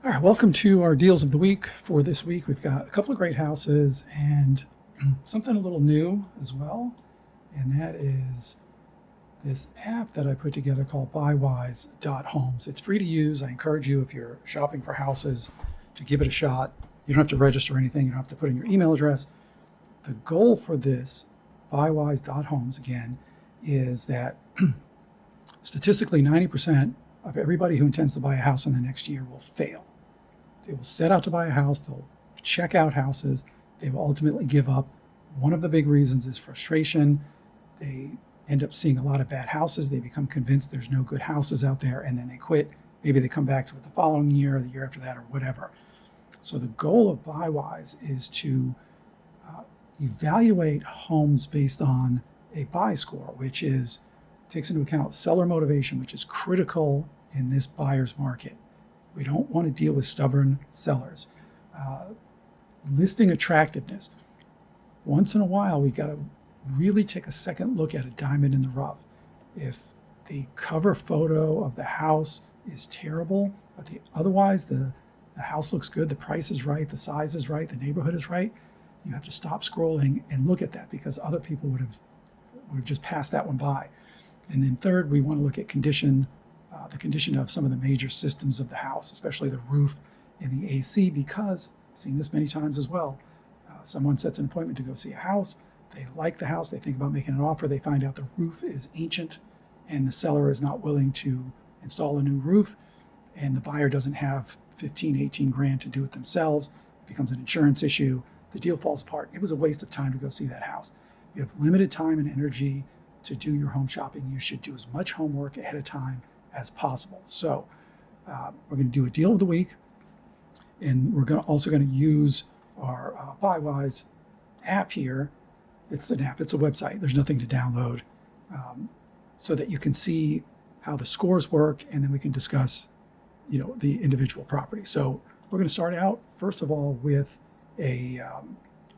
All right, welcome to our deals of the week. For this week, we've got a couple of great houses and something a little new as well, and that is this app that I put together called buywise.homes. It's free to use. I encourage you, if you're shopping for houses, to give it a shot. You don't have to register anything. You don't have to put in your email address. The goal for this buywise.homes, again, is that statistically 90% of everybody who intends to buy a house in the next year will fail. They will set out to buy a house, they'll check out houses, they will ultimately give up. One of the big reasons is frustration. They end up seeing a lot of bad houses, they become convinced there's no good houses out there, and then they quit. Maybe they come back to it the following year, or the year after that, or whatever. So the goal of Buywise is to evaluate homes based on a buy score, which takes into account seller motivation, which is critical in this buyer's market. We don't want to deal with stubborn sellers. Listing attractiveness. Once in a while, we got to really take a second look at a diamond in the rough. If the cover photo of the house is terrible, but otherwise the house looks good, the price is right, the size is right, the neighborhood is right, you have to stop scrolling and look at that, because other people would have just passed that one by. And then third, we want to look at the condition of some of the major systems of the house, especially the roof and the AC, because I've seen this many times as well. Someone sets an appointment to go see a house, they like the house, they think about making an offer, they find out the roof is ancient and the seller is not willing to install a new roof, and the buyer doesn't have 15, 18 grand to do it themselves. It becomes an insurance issue. The deal falls apart. It was a waste of time to go see that house. You have limited time and energy to do your home shopping. You should do as much homework ahead of time as possible. So we're going to do a deal of the week, and we're also going to use our Buywise app here. It's an app, it's a website. There's nothing to download, so that you can see how the scores work, and then we can discuss, the individual property. So we're going to start out, first of all, with a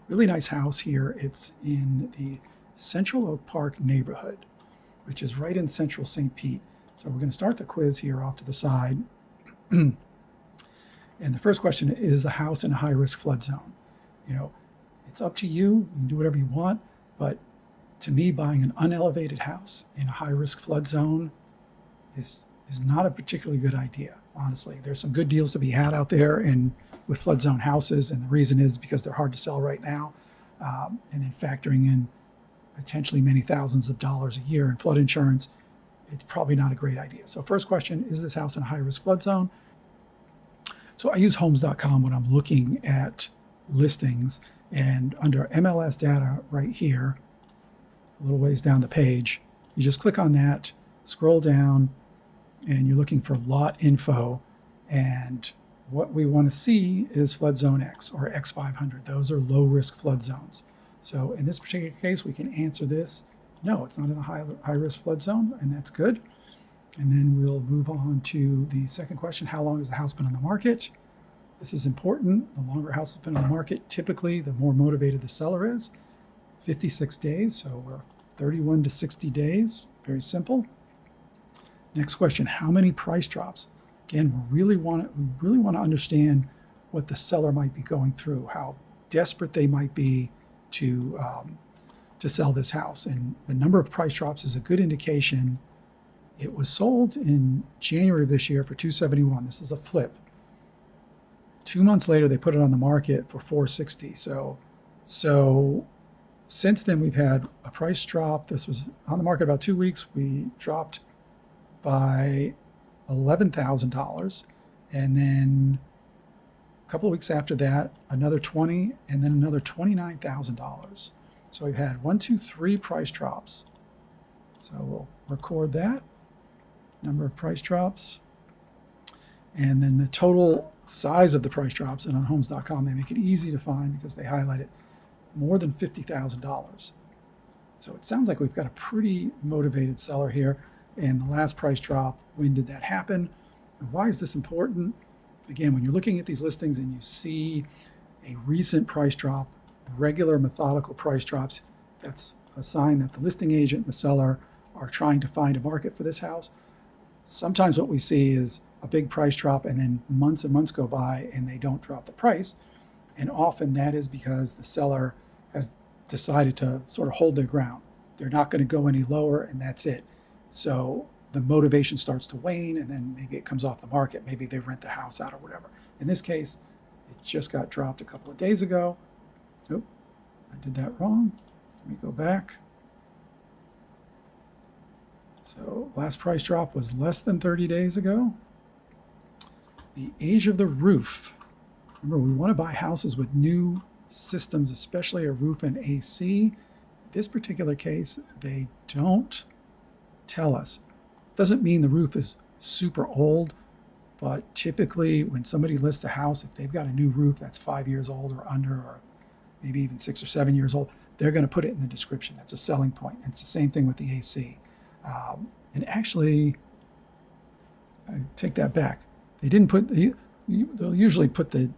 really nice house here. It's in the Central Oak Park neighborhood, which is right in central St. Pete. So we're going to start the quiz here off to the side. And the first question is the house in a high-risk flood zone. It's up to you. You can do whatever you want. But to me, buying an unelevated house in a high-risk flood zone is not a particularly good idea, honestly. There's some good deals to be had out there and with flood zone houses, and the reason is because they're hard to sell right now. And then factoring in potentially many thousands of dollars a year in flood insurance, it's probably not a great idea. So first question, is this house in a high-risk flood zone? So I use homes.com when I'm looking at listings, and under MLS data right here, a little ways down the page, you just click on that, scroll down, and you're looking for lot info, and what we want to see is flood zone X or X500. Those are low-risk flood zones. So in this particular case, we can answer this. No, it's not in a high-risk flood zone, and that's good. And then we'll move on to the second question. How long has the house been on the market? This is important. The longer a house has been on the market, typically the more motivated the seller is. 56 days, so we're 31 to 60 days. Very simple. Next question, how many price drops? Again, we really want to understand what the seller might be going through, how desperate they might be to sell this house. And the number of price drops is a good indication. It was sold in January of this year for $271. This is a flip. 2 months later, they put it on the market for $460. So since then, we've had a price drop. This was on the market about 2 weeks. We dropped by $11,000, and then a couple of weeks after that, another $20,000, and then another $29,000. So we've had 1, 2, 3 price drops. So we'll record that number of price drops, and then the total size of the price drops. And on homes.com, they make it easy to find because they highlight it, more than $50,000. So it sounds like we've got a pretty motivated seller here. And the last price drop, when did that happen? And why is this important? Again, when you're looking at these listings and you see a recent price drop, regular methodical price drops, that's a sign that the listing agent and the seller are trying to find a market for this house. Sometimes what we see is a big price drop, and then months and months go by and they don't drop the price. And often that is because the seller has decided to sort of hold their ground. They're not going to go any lower, and that's it. So the motivation starts to wane, and then maybe it comes off the market. Maybe they rent the house out or whatever. In this case, it just got dropped a couple of days ago. Oh, I did that wrong. Let me go back. So last price drop was less than 30 days ago. The age of the roof. Remember, we want to buy houses with new systems, especially a roof and AC. This particular case, they don't tell us. Doesn't mean the roof is super old, but typically when somebody lists a house, if they've got a new roof that's 5 years old or under, or maybe even 6 or 7 years old, they're going to put it in the description. That's a selling point. And it's the same thing with the AC. And actually, I take that back. They didn't put they'll usually put the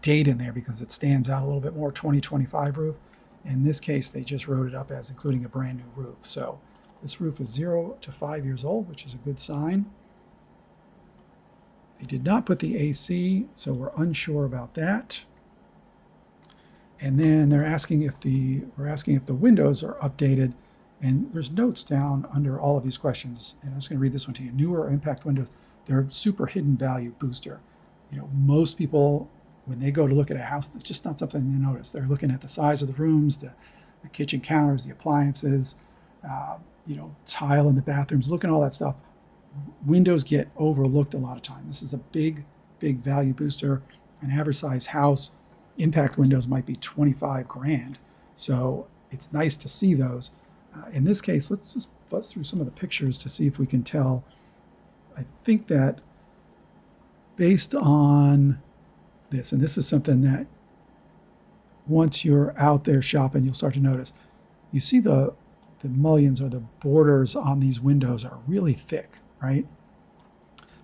date in there because it stands out a little bit more, 2025 roof. In this case, they just wrote it up as including a brand new roof. So this roof is 0 to 5 years old, which is a good sign. They did not put the AC, so we're unsure about that. And then they're asking we're asking if the windows are updated. And there's notes down under all of these questions. And I'm just going to read this one to you. Newer or impact windows, they're a super hidden value booster. Most people, when they go to look at a house, it's just not something they notice. They're looking at the size of the rooms, the kitchen counters, the appliances, tile in the bathrooms, looking at all that stuff. Windows get overlooked a lot of time. This is a big, big value booster. An average size house, impact windows might be 25 grand. So it's nice to see those. In this case, let's just buzz through some of the pictures to see if we can tell. I think that based on this, and this is something that once you're out there shopping, you'll start to notice. You see the mullions or the borders on these windows are really thick, right?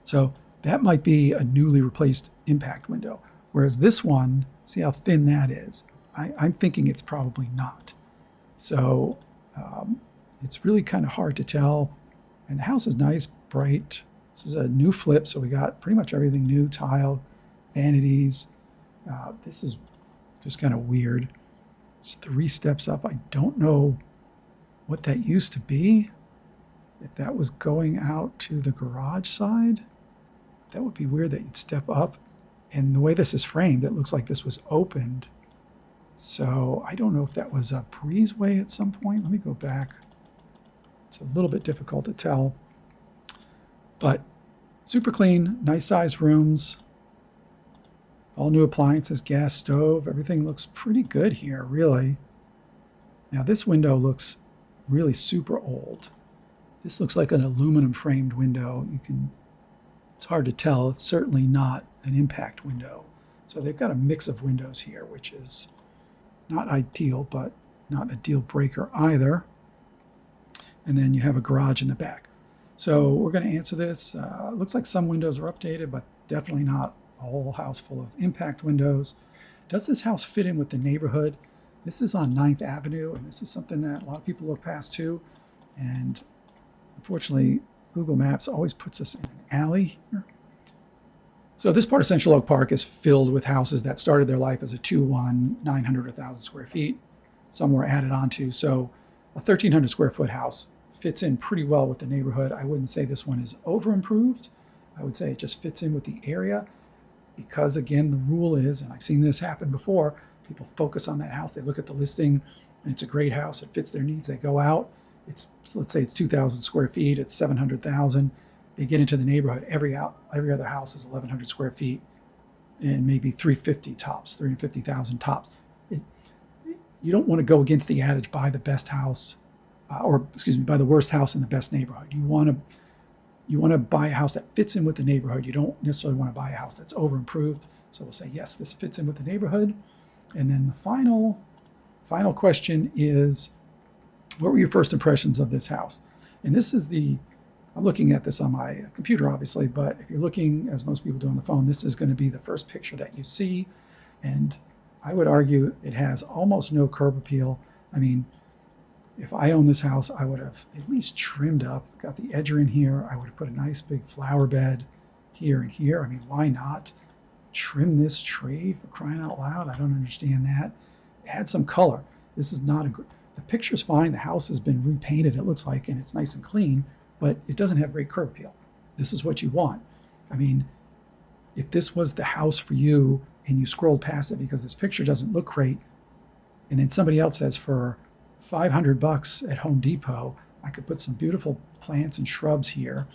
So that might be a newly replaced impact window. Whereas this one, see how thin that is? I'm thinking it's probably not. So it's really kind of hard to tell. And the house is nice, bright. This is a new flip, so we got pretty much everything new, tile, vanities. This is just kind of weird. It's 3 steps up. I don't know what that used to be. If that was going out to the garage side, that would be weird that you'd step up. And the way this is framed, it looks like this was opened. So I don't know if that was a breezeway at some point. Let me go back. It's a little bit difficult to tell. But super clean, nice sized rooms, all new appliances, gas stove, everything looks pretty good here, really. Now this window looks really super old. This looks like an aluminum framed window. It's hard to tell. It's certainly not an impact window. So they've got a mix of windows here, which is not ideal, but not a deal breaker either. And then you have a garage in the back. So we're going to answer this. It looks like some windows are updated, but definitely not a whole house full of impact windows. Does this house fit in with the neighborhood? This is on 9th Avenue, and this is something that a lot of people look past too. And unfortunately, Google Maps always puts us in an alley here. So this part of Central Oak Park is filled with houses that started their life as a 2-1, 900 or 1,000 square feet. Some were added onto. So a 1,300 square foot house fits in pretty well with the neighborhood. I wouldn't say this one is over improved. I would say it just fits in with the area because, again, the rule is, and I've seen this happen before, people focus on that house. They look at the listing and it's a great house. It fits their needs. They go out. So let's say it's 2,000 square feet. It's 700,000. They get into the neighborhood. Every other house is 1,100 square feet and maybe 350 tops, 350,000 tops. You don't want to go against the adage, buy the best house, buy the worst house in the best neighborhood. You want to buy a house that fits in with the neighborhood. You don't necessarily want to buy a house that's over improved. So we'll say, yes, this fits in with the neighborhood. And then the final question is, what were your first impressions of this house? And this is I'm looking at this on my computer, obviously, but if you're looking, as most people do on the phone, this is going to be the first picture that you see. And I would argue it has almost no curb appeal. I mean, if I owned this house, I would have at least trimmed up, got the edger in here. I would have put a nice big flower bed, here and here. I mean, why not trim this tree, for crying out loud? I don't understand that. Add some color. This is not the picture's fine. The house has been repainted, it looks like, and it's nice and clean, but it doesn't have great curb appeal. This is what you want. I mean, if this was the house for you and you scrolled past it because this picture doesn't look great, and then somebody else says for $500 at Home Depot, I could put some beautiful plants and shrubs here,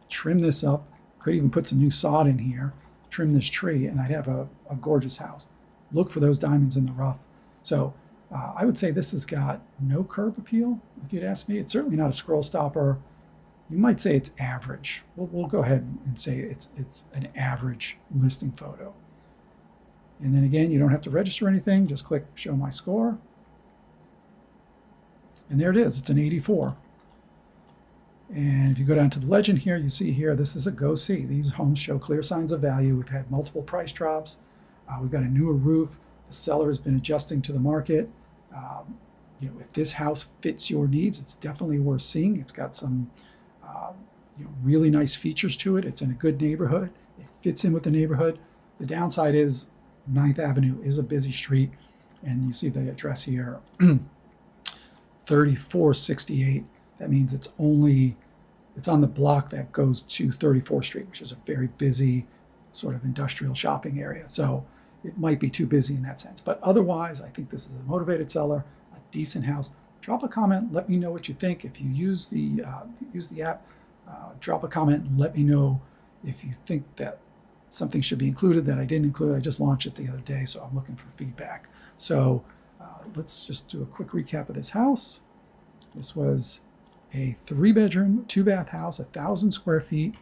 trim this up, could even put some new sod in here, trim this tree, and I'd have a gorgeous house. Look for those diamonds in the rough. So I would say this has got no curb appeal, if you'd ask me. It's certainly not a scroll stopper. You might say it's average. We'll go ahead and say it's an average listing photo. And then again, you don't have to register anything. Just click Show My Score. And there it is. It's an 84. And if you go down to the legend here, you see here, this is a go see. These homes show clear signs of value. We've had multiple price drops. We've got a newer roof. The seller has been adjusting to the market. If this house fits your needs, it's definitely worth seeing. It's got some really nice features to it. It's in a good neighborhood. It fits in with the neighborhood. The downside is 9th Avenue is a busy street, and you see the address here, 3468. That means it's on the block that goes to 34th Street, which is a very busy sort of industrial shopping area. So it might be too busy in that sense. But otherwise, I think this is a motivated seller, a decent house. Drop a comment. Let me know what you think. If you use the app, drop a comment and let me know if you think that something should be included that I didn't include. I just launched it the other day, so I'm looking for feedback. So let's just do a quick recap of this house. This was a 3-bedroom, 2-bath house, 1,000 square feet.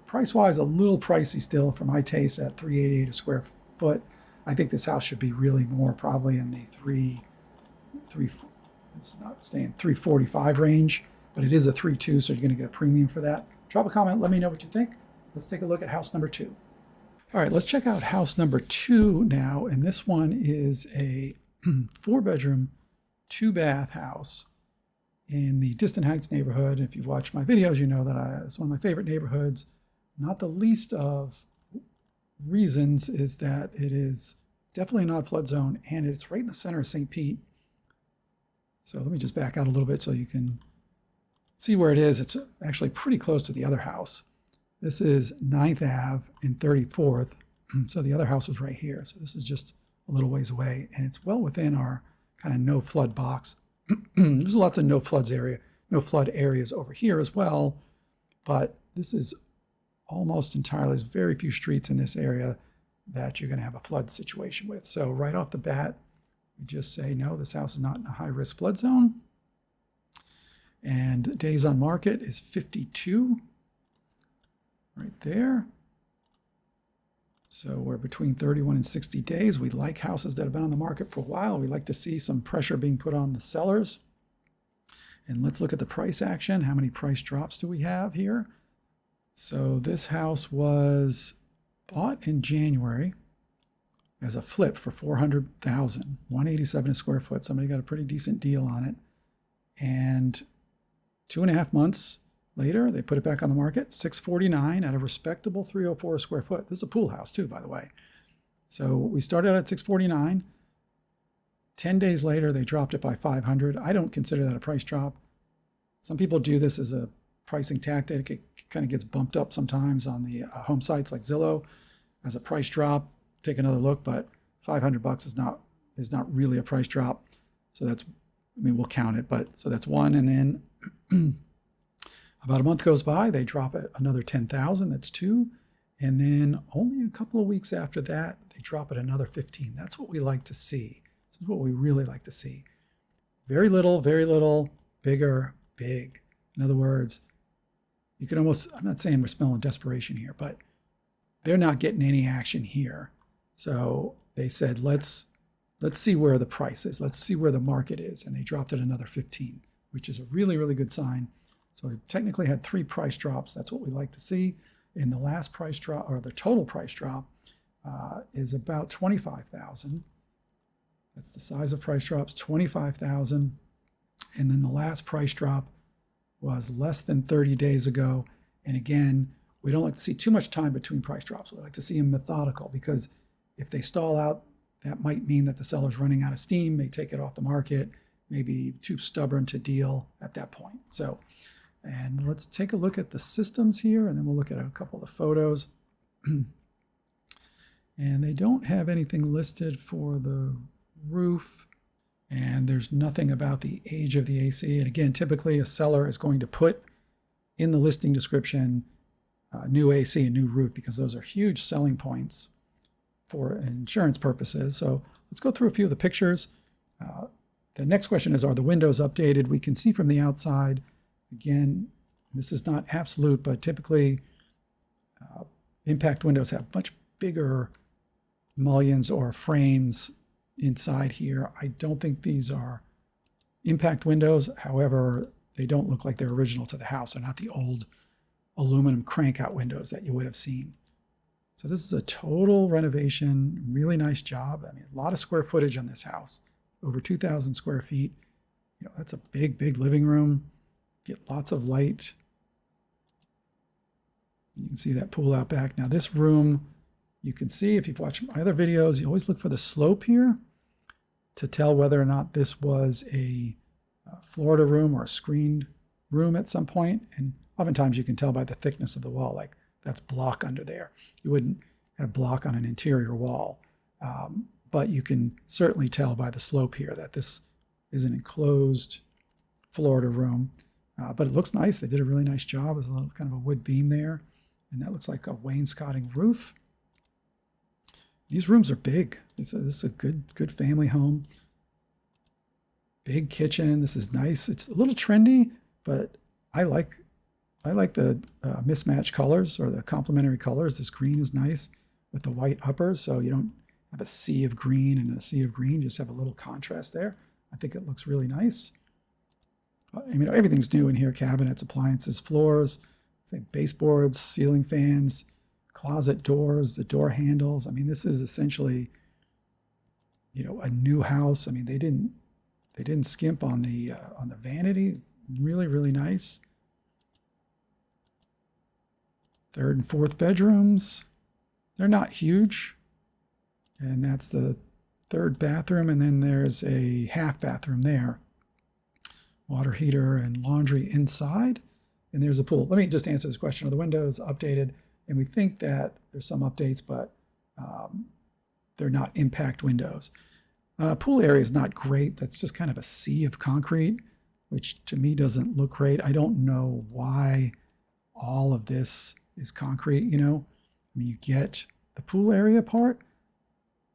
Price-wise, a little pricey still for my taste at $388 a square foot. I think this house should be really more probably in the it's not staying 345 range, but it is a 3.2, so you're going to get a premium for that. Drop a comment. Let me know what you think. Let's take a look at house number 2. All right, let's check out house number 2 now. And this one is a 4-bedroom, 2-bath house in the Distant Heights neighborhood. If you've watched my videos, you know that it's one of my favorite neighborhoods. Not the least of reasons is that it is definitely not a flood zone, and it's right in the center of St. Pete. So let me just back out a little bit so you can see where it is. It's actually pretty close to the other house. This is 9th Ave and 34th. So the other house was right here. So this is just a little ways away, and it's well within our kind of no flood box. There's lots of no flood areas over here as well, but this is almost entirely, there's very few streets in this area that you're going to have a flood situation with. So right off the bat, we just say, no, this house is not in a high-risk flood zone. And days on market is 52, right there. So we're between 31 and 60 days. We like houses that have been on the market for a while. We like to see some pressure being put on the sellers. And let's look at the price action. How many price drops do we have here? So this house was bought in January as a flip for $400,000, $187 a square foot. Somebody got a pretty decent deal on it. And 2.5 months later, they put it back on the market, $649 at a respectable $304 a square foot. This is a pool house too, by the way. So we started out at $649. 10 days later, they dropped it by $500. I don't consider that a price drop. Some people do this as a pricing tactic. It kind of gets bumped up sometimes on the home sites like Zillow as a price drop. Take another look, but $500 is not really a price drop. So that's, we'll count it, but so that's one. And then about a month goes by, they drop it another $10,000. That's 2. And then only a couple of weeks after that, they drop it another 15. That's what we like to see. This is what we really like to see. Very little, bigger, big. In other words, you can almost, I'm not saying we're smelling desperation here, but they're not getting any action here. So they said, let's see where the price is. Let's see where the market is. And they dropped it another 15, which is a really, really good sign. So we've technically had 3 price drops. That's what we like to see. And the last price drop, or the total price drop, is about $25,000. That's the size of price drops, $25,000. And then the last price drop was less than 30 days ago. And again, we don't like to see too much time between price drops. We like to see them methodical, because if they stall out, that might mean that the seller's running out of steam, may take it off the market, maybe too stubborn to deal at that point. So, and let's take a look at the systems here, and then we'll look at a couple of the photos. And they don't have anything listed for the roof, and there's nothing about the age of the AC. And again, typically a seller is going to put in the listing description new AC and new roof, because those are huge selling points for insurance purposes. So let's go through a few of the pictures. The next question is, are the windows updated? We can see from the outside, again, this is not absolute, but typically impact windows have much bigger mullions or frames inside here. I don't think these are impact windows. However, they don't look like they're original to the house. They're not the old aluminum crank-out windows that you would have seen. So this is a total renovation, really nice job. I mean, a lot of square footage on this house, over 2,000 square feet. You know, that's a big, big living room. Get lots of light. You can see that pool out back. Now this room, you can see if you've watched my other videos, you always look for the slope here to tell whether or not this was a Florida room or a screened room at some point. And oftentimes you can tell by the thickness of the wall, like that's block under there. You wouldn't have block on an interior wall. But you can certainly tell by the slope here that this is an enclosed Florida room. But it looks nice. They did a really nice job. There's a little kind of a wood beam there. And that looks like a wainscoting roof. These rooms are big. This is a good family home. Big kitchen. This is nice. It's a little trendy, but I like the mismatched colors, or the complementary colors. This green is nice with the white uppers, so you don't have a sea of green and a sea of green. Just have a little contrast there. I think it looks really nice. I mean, everything's new in here: cabinets, appliances, floors, baseboards, ceiling fans, closet doors, the door handles. I mean, this is essentially, you know, a new house. I mean, they didn't skimp on the vanity. Really, really nice. Third and fourth bedrooms. They're not huge. And that's the third bathroom. And then there's a half bathroom there. Water heater and laundry inside. And there's a pool. Let me just answer this question. Are the windows updated? And we think that there's some updates, but they're not impact windows. Pool area is not great. That's just kind of a sea of concrete, which to me doesn't look great. I don't know why all of this is concrete, you know. I mean, you get the pool area part,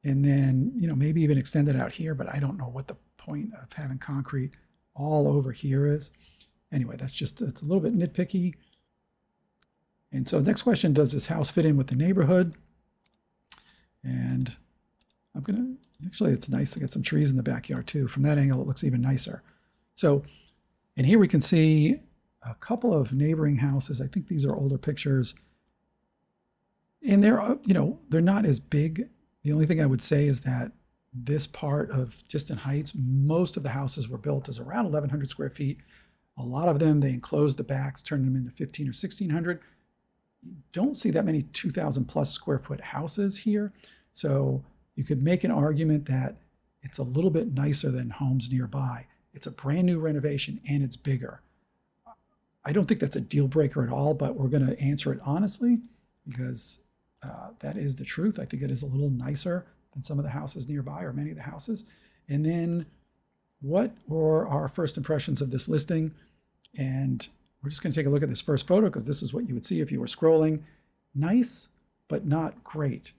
and then, you know, maybe even extend it out here, but I don't know what the point of having concrete all over here is. Anyway, it's a little bit nitpicky. And so next question, does this house fit in with the neighborhood? And actually it's nice to get some trees in the backyard too. From that angle, it looks even nicer. So, and here we can see a couple of neighboring houses. I think these are older pictures. And they're, you know, they're not as big. The only thing I would say is that this part of Distant Heights, most of the houses were built as around 1,100 square feet. A lot of them, they enclosed the backs, turned them into 1,500 or 1,600. You don't see that many 2,000 plus square foot houses here. So you could make an argument that it's a little bit nicer than homes nearby. It's a brand new renovation and it's bigger. I don't think that's a deal breaker at all, but we're going to answer it honestly, because that is the truth. I think it is a little nicer than some of the houses nearby, or many of the houses. And then what were our first impressions of this listing? And we're just going to take a look at this first photo, because this is what you would see if you were scrolling. Nice, but not great.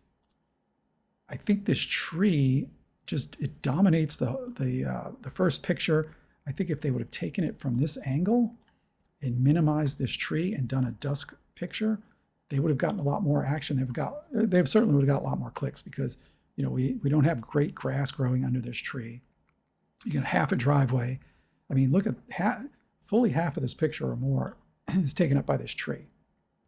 I think this tree it dominates the first picture. I think if they would have taken it from this angle and minimized this tree and done a dusk picture, they would have gotten a lot more action. They certainly would have got a lot more clicks, because, you know, we don't have great grass growing under this tree. You get half a driveway. I mean, look at fully half of this picture or more is taken up by this tree.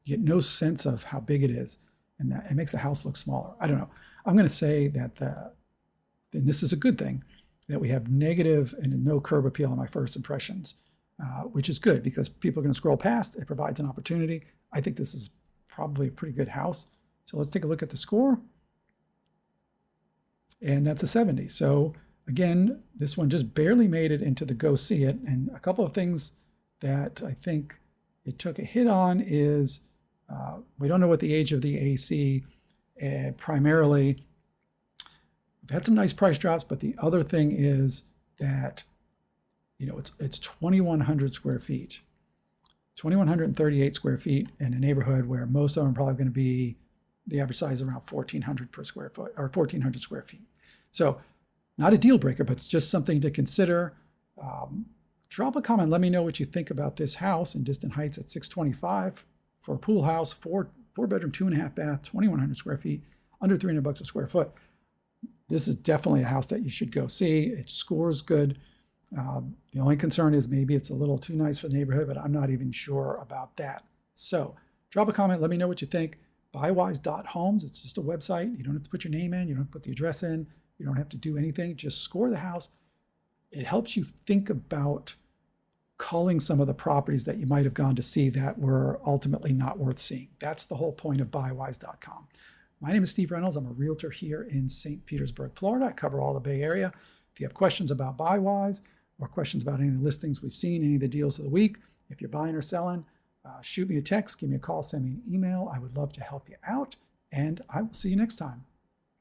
You get no sense of how big it is, and that it makes the house look smaller. I don't know. I'm going to say that, and this is a good thing, that we have negative and no curb appeal on my first impressions, which is good, because people are going to scroll past. It provides an opportunity. I think this is probably a pretty good house. So let's take a look at the score. And that's a 70. So again, this one just barely made it into the go see it. And a couple of things that I think it took a hit on is we don't know what the age of the AC. Primarily, we've had some nice price drops, but the other thing is that it's 2,100 square feet, 2,138 square feet in a neighborhood where most of them are probably going to be the average size around 1,400 per square foot or 1,400 square feet. So not a deal breaker, but it's just something to consider. Drop a comment. Let me know what you think about this house in Distant Heights at 625 for a pool house, four bedroom, 2.5 bath, 2,100 square feet, under $300 a square foot. This is definitely a house that you should go see. It scores good. The only concern is maybe it's a little too nice for the neighborhood, but I'm not even sure about that. So drop a comment. Let me know what you think. Buywise.homes. It's just a website. You don't have to put your name in. You don't have to put the address in. You don't have to do anything. Just score the house. It helps you think about culling some of the properties that you might have gone to see that were ultimately not worth seeing. That's the whole point of buywise.com. My name is Steve Reynolds. I'm a realtor here in St. Petersburg, Florida. I cover all the Bay Area. If you have questions about Buywise or questions about any of the listings we've seen, any of the deals of the week, if you're buying or selling, shoot me a text, give me a call, send me an email. I would love to help you out, and I will see you next time.